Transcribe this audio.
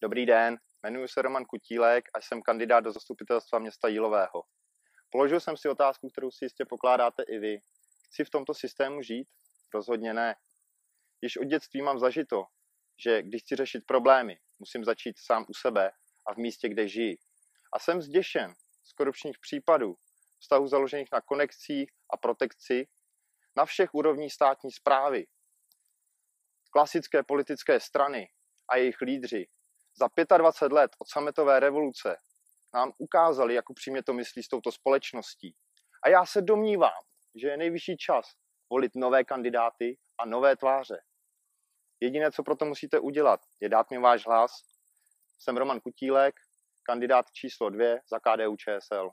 Dobrý den, jmenuji se Roman Kutílek a jsem kandidát do zastupitelstva města Jílového. Položil jsem si otázku, kterou si jistě pokládáte i vy. Chci v tomto systému žít? Rozhodně ne. Již od dětství mám zažito, že když chci řešit problémy, musím začít sám u sebe a v místě, kde žiji. A jsem zděšen z korupčních případů, vztahů založených na konekcích a protekci na všech úrovních státní správy. Klasické politické strany a jejich lídři za 25 let od sametové revoluce nám ukázali, jak upřímně to myslí s touto společností. A já se domnívám, že je nejvyšší čas volit nové kandidáty a nové tváře. Jediné, co proto musíte udělat, je dát mi váš hlas. Jsem Roman Kutílek, kandidát číslo 2 za KDU-ČSL.